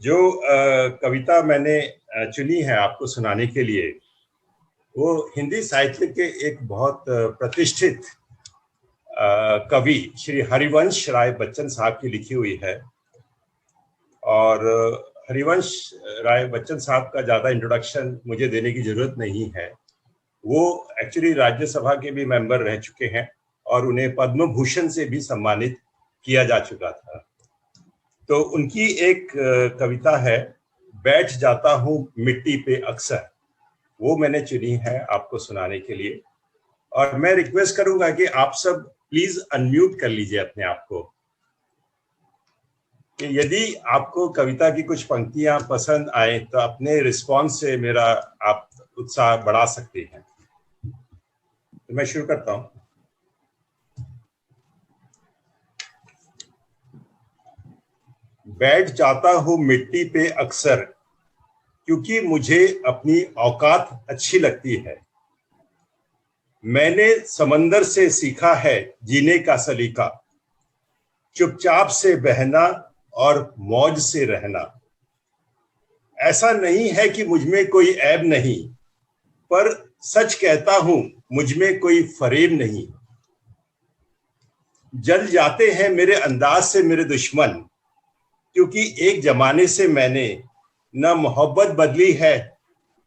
जो कविता मैंने चुनी है आपको सुनाने के लिए, वो हिंदी साहित्य के एक बहुत प्रतिष्ठित कवि श्री हरिवंश राय बच्चन साहब की लिखी हुई है। और हरिवंश राय बच्चन साहब का ज़्यादा इंट्रोडक्शन मुझे देने की ज़रूरत नहीं है। वो एक्चुअली राज्यसभा के भी मेंबर रह चुके हैं और उन्हें पद्म भूषण से भी सम्मानित किया जा चुका था। तो उनकी एक कविता है, बैठ जाता हूँ मिट्टी पे अक्सर, वो मैंने चुनी है आपको सुनाने के लिए। और मैं रिक्वेस्ट करूंगा कि आप सब प्लीज अनम्यूट कर लीजिए अपने आप को, कि यदि आपको कविता की कुछ पंक्तियां पसंद आए तो अपने रिस्पॉन्स से मेरा आप उत्साह बढ़ा सकते हैं। तो मैं शुरू करता हूं। बैठ जाता हूं मिट्टी पे अक्सर, क्योंकि मुझे अपनी औकात अच्छी लगती है। मैंने समंदर से सीखा है जीने का सलीका, चुपचाप से बहना और मौज से रहना। ऐसा नहीं है कि मुझमें कोई ऐब नहीं, पर सच कहता हूं मुझमें कोई फरेब नहीं। जल जाते हैं मेरे अंदाज से मेरे दुश्मन, क्योंकि एक जमाने से मैंने न मोहब्बत बदली है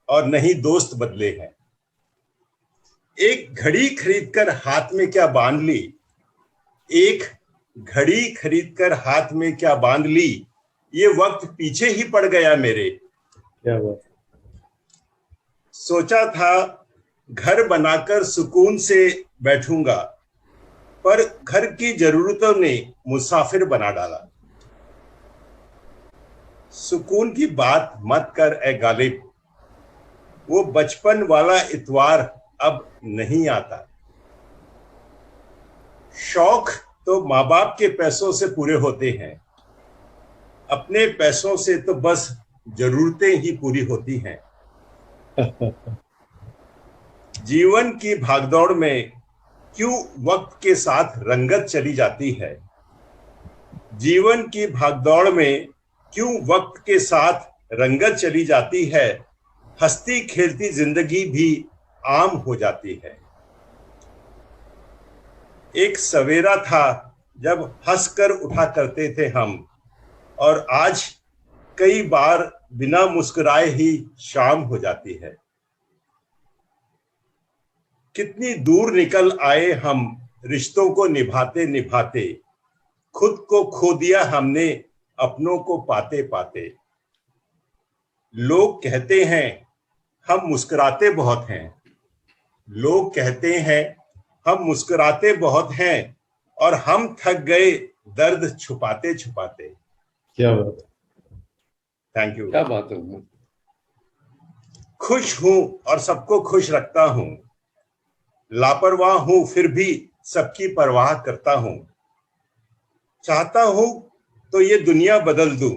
और न ही दोस्त बदले हैं। एक घड़ी खरीदकर हाथ में क्या बांध ली, एक घड़ी खरीदकर हाथ में क्या बांध ली, ये वक्त पीछे ही पड़ गया मेरे। क्या बात। सोचा था घर बनाकर सुकून से बैठूंगा, पर घर की जरूरतों ने मुसाफिर बना डाला। सुकून की बात मत कर ए गालिब, वो बचपन वाला इतवार अब नहीं आता। शौक तो माँ बाप के पैसों से पूरे होते हैं, अपने पैसों से तो बस जरूरतें ही पूरी होती हैं। जीवन की भागदौड़ में क्यों वक्त के साथ रंगत चली जाती है। जीवन की भागदौड़ में क्यों वक्त के साथ रंगत चली जाती है। हंसती खेलती जिंदगी भी आम हो जाती है। एक सवेरा था जब हंसकर उठा करते थे हम, और आज कई बार बिना मुस्कुराए ही शाम हो जाती है। कितनी दूर निकल आए हम रिश्तों को निभाते निभाते, खुद को खो दिया हमने अपनों को पाते पाते। लोग कहते हैं हम मुस्कुराते बहुत हैं, लोग कहते हैं हम मुस्कुराते बहुत हैं, और हम थक गए दर्द छुपाते छुपाते। क्या बात। Thank you. क्या बात है। खुश हूं और सबको खुश रखता हूं, लापरवाह हूं फिर भी सबकी परवाह करता हूं। चाहता हूं तो ये दुनिया बदल दूं,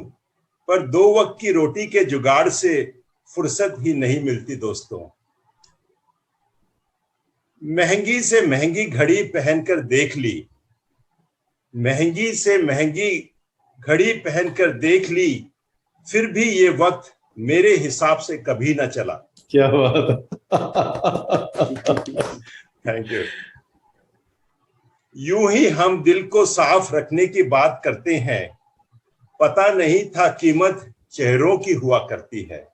पर दो वक्त की रोटी के जुगाड़ से फुर्सत ही नहीं मिलती दोस्तों। महंगी से महंगी घड़ी पहनकर देख ली, महंगी से महंगी घड़ी पहनकर देख ली, फिर भी ये वक्त मेरे हिसाब से कभी ना चला। क्या बात। Thank you. यूं ही हम दिल को साफ रखने की बात करते हैं, पता नहीं था कीमत चेहरों की हुआ करती है।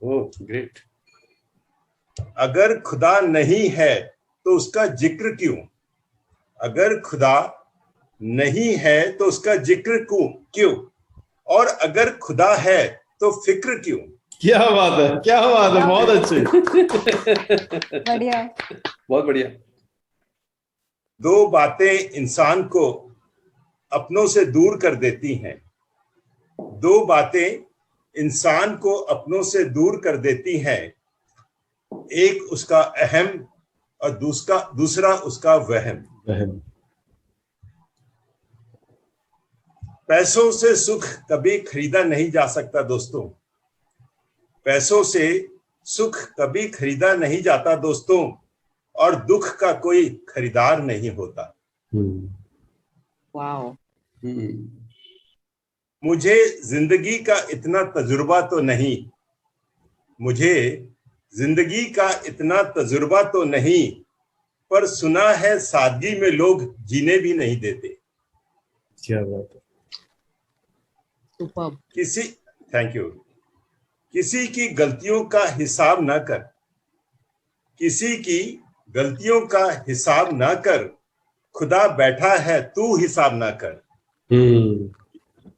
Oh great. अगर खुदा नहीं है तो उसका जिक्र क्यों, अगर खुदा नहीं है तो उसका जिक्र क्यों, और अगर खुदा है तो फिक्र क्यों। क्या बात है, क्या बात है, बहुत अच्छे। बढ़िया, बहुत बढ़िया। दो बातें इंसान को अपनों से दूर कर देती हैं, दो बातें इंसान को अपनों से दूर कर देती हैं। एक उसका अहम और दूसरा उसका वहम। पैसों से सुख कभी खरीदा नहीं जा सकता दोस्तों, पैसों से सुख कभी खरीदा नहीं जाता दोस्तों, और दुख का कोई खरीदार नहीं होता। वाओ। मुझे जिंदगी का इतना तजुर्बा तो नहीं, मुझे जिंदगी का इतना तजुर्बा तो नहीं, पर सुना है सादगी में लोग जीने भी नहीं देते। क्या बात है। सुपर्ब। किसी थैंक यू। किसी की गलतियों का हिसाब ना कर, किसी की गलतियों का हिसाब ना कर, खुदा बैठा है तू हिसाब ना कर,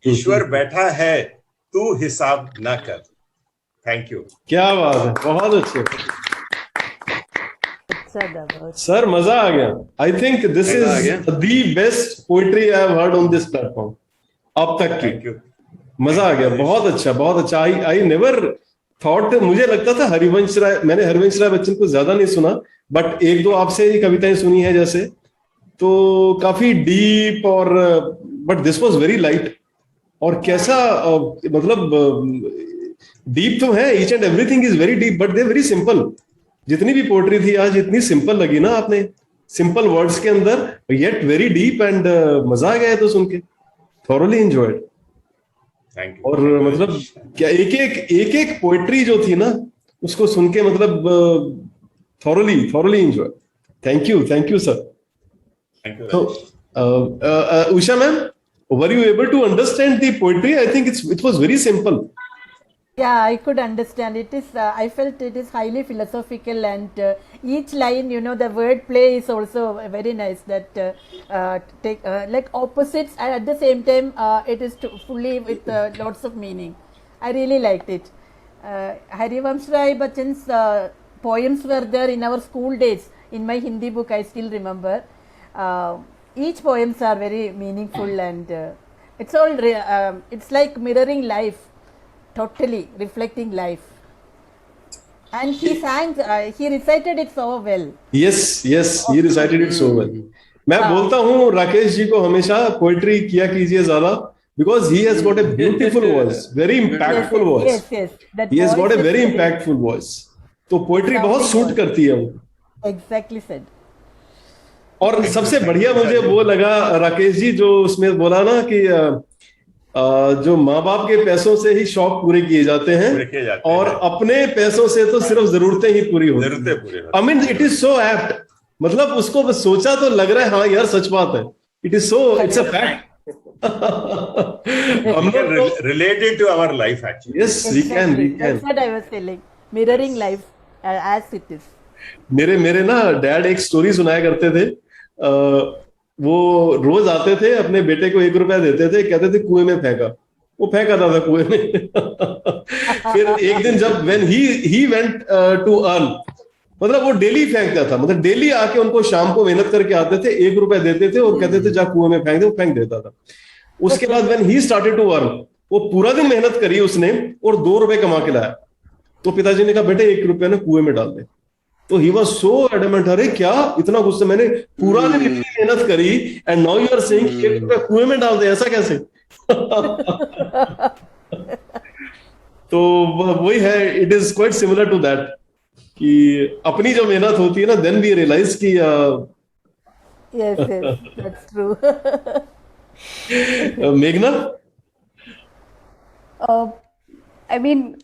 ईश्वर बैठा है तू हिसाब ना कर। Thank you. क्या बात है, बहुत अच्छे सर, मजा आ गया। आई थिंक दिस मजा आ इज गया। The best poetry I have heard on this platform अब तक की। Thank you. मजा आ गया, बहुत अच्छा, बहुत अच्छा। आई नेवर थॉट, मुझे लगता था हरिवंश राय, मैंने हरिवंश राय बच्चन को ज्यादा नहीं सुना, बट एक दो आपसे ही कविताएं सुनी है जैसे, तो काफी डीप और but this was very light. और कैसा मतलब डीप तो है, each and everything is very deep, but they very simple. जितनी भी पोएट्री थी आज इतनी सिंपल लगी ना आपने, सिंपल वर्ड्स के अंदर, येट वेरी डीप, एंड मजा आ गया तो सुन के, थॉरली एंजॉयड। Thank you. और मतलब क्या एक पोएट्री जो थी ना, उसको सुन के मतलब thoroughly enjoy. Thank you sir. तो Usha ma'am, were you able to understand the poetry? I think it was very simple. Yeah, I could understand. It is. I felt it is highly philosophical, and each line, you know, the word play is also very nice. That take like opposites, and at the same time, it is fully with lots of meaning. I really liked it. Harivansh Rai Bachchan's poems were there in our school days. In my Hindi book, I still remember. Each poems are very meaningful, and it's all. It's like mirroring life. Totally reflecting life, and he sang, he recited it so well. Yes, he recited it so well. मैं बोलता हूँ राकेश जी को हमेशा poetry किया कीजिए ज्यादा, because he has got a beautiful voice, very impactful voice. Yes. He has got a very impactful voice. तो poetry बहुत सूट करती है वो. Exactly said. और सबसे बढ़िया मुझे वो लगा राकेश जी जो उसमें बोला ना कि जो माँ बाप के पैसों से ही शौक पूरे किए जाते हैं और अपने पैसों से तो सिर्फ जरूरतें ही पूरी होती हैं। I mean it is so apt, मतलब उसको बस सोचा तो लग रहा है हाँ यार सच बात है। It is so, it's a fact. Related to our life actually. Yes, we can. That's what I was telling. Mirroring life as it is. मेरे ना डैड एक स्टोरी सुनाया करते थे। वो रोज आते थे, अपने बेटे को 1 रुपया देते थे, कहते थे कुएं में फेंका। वो फेंक आता था कुएं में। फिर एक दिन जब when he went to earn, मतलब वो डेली फेंकता था, मतलब डेली आके उनको शाम को मेहनत करके आते थे, 1 रुपया देते थे और कहते थे जा कुएं में फेंक दे, वो फेंक देता था। उसके बाद when he started to earn, वो पूरा दिन मेहनत करी उसने और 2 रुपए कमा के लाया। तो पिताजी ने कहा बेटे 1 रुपया ना कुएं में डाल दे। तो ही वाज सो एडमेंट, अरे क्या इतना गुस्सा, मैंने पूरा दिन इतनी मेहनत करी and now you are saying 1 रुपया कुएं में डाल दे, ऐसा कैसे? तो वही है, it is quite similar to that कि अपनी जो मेहनत होती है ना, देन वी रियलाइज कि Yes, that's true. मेघना, आई मीन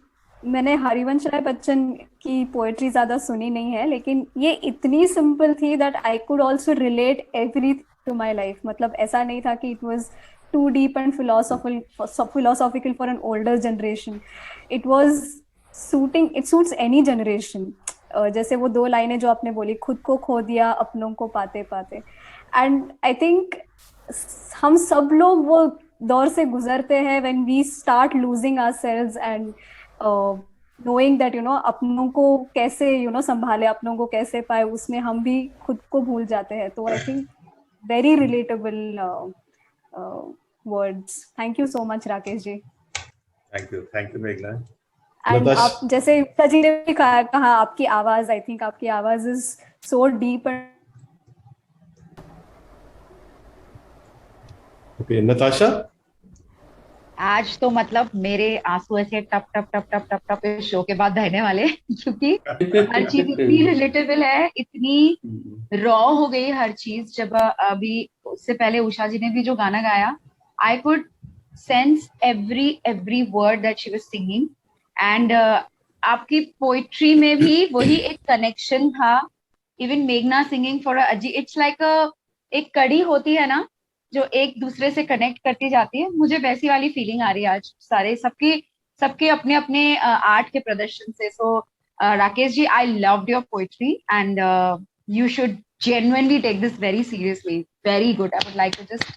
मैंने हरिवंश राय बच्चन की पोएट्री ज्यादा सुनी नहीं है, लेकिन ये इतनी सिंपल थी that I could also relate everything to my life. मतलब ऐसा नहीं था कि it was too deep and philosophical for an older generation. It was suiting, it suits any generation. जैसे वो 2 लाइनें जो आपने बोली, खुद को खो दिया अपनों को पाते पाते, एंड आई थिंक हम सब लोग वो दौर से गुजरते हैं when we start losing ourselves and knowing that, you know, अपनों को कैसे, you know, संभाले, अपनों को कैसे पाए, उसमें हम भी खुद को भूल जाते हैं। तो I think very relatable words. Thank you so much Rakesh ji. Thank you मेघना। एंड आप जैसे उषा जी ने भी कहा आपकी आवाज, आई थिंक आपकी आवाज is so deep and okay. Natasha, आज तो मतलब मेरे आंसू ऐसे टप टप टप टप टप टप इस शो के बाद बहने वाले, क्योंकि हर चीज इतनी रिलेटेबल है, इतनी रॉ हो गई हर चीज। जब अभी उससे पहले उषा जी ने भी जो गाना गाया, I could sense every word that she was singing. And आपकी पोइट्री में भी वही एक कनेक्शन था. इवन मेघना सिंगिंग फॉर अजी, इट्स लाइक एक कड़ी होती है ना जो एक दूसरे से कनेक्ट करती जाती है. मुझे वैसी वाली फीलिंग आ रही है आज सारे सबके अपने अपने आर्ट के प्रदर्शन से. So Rakesh ji, I loved your poetry and you should genuinely take this very seriously. Very good. I would like to just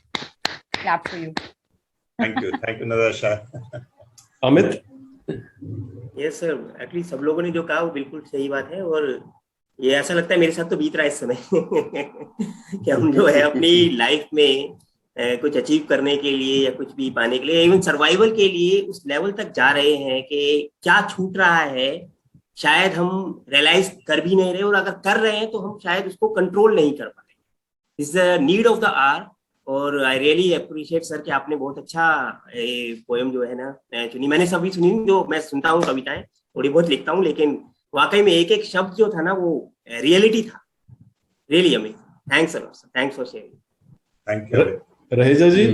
clap for you. Thank you Natasha. Amit? Yes sir, actually सब लोगों ने जो कहा वो बिल्कुल सही बात है. और ये ऐसा लगता है मेरे साथ तो बीत रहा है इस समय कि हम जो है अपनी लाइफ में कुछ अचीव करने के लिए या कुछ भी पाने के लिए, इवन सर्वाइवल के लिए उस लेवल तक जा रहे हैं कि क्या छूट रहा है शायद हम रियलाइज कर भी नहीं रहे, और अगर कर रहे हैं तो हम शायद उसको कंट्रोल नहीं कर पा रहे. Is the need of the hour. और आई रियली अप्रिशिएट सर कि आपने बहुत अच्छा पोएम जो है ना चुनी. मैंने सभी सुनी, जो मैं सुनता हूँ कविताएं, थोड़ी बहुत लिखता हूँ, लेकिन वाकई में एक एक शब्द जो था ना वो रियलिटी था. Really amazing. Thanks sir, thanks for sharing. Thank you. Raheja ji?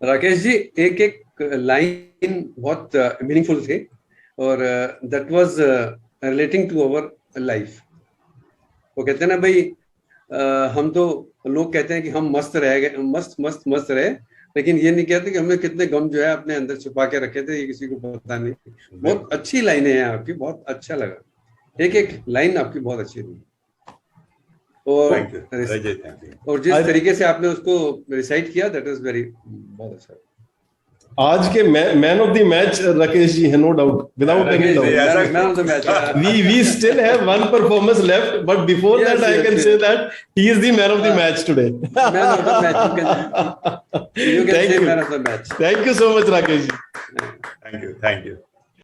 Rakesh ji, एक एक लाइन बहुत मीनिंगफुल थे और that was relating to our life. वो कहते हैं ना भाई, हम तो लोग कहते हैं कि हम मस्त रह गए, मस्त रहे, लेकिन ये नहीं कहते कि हमने कितने गम जो है अपने अंदर छुपा के रखे थे, ये किसी को पता नहीं. बहुत अच्छी लाइनें हैं आपकी, बहुत अच्छा लगा. एक एक लाइन आपकी बहुत अच्छी थी. और जिस तरीके से आपने उसको रिसाइट किया, दैट इज वेरी, बहुत अच्छा. आज के man of the match Rakesh ji है, no doubt, without any doubt. Man of the match. We still have one performance left, but before that I can say that he is the man of the match today. Man of the match. You can say man of the match. Thank you so much, Rakesh ji. Thank you.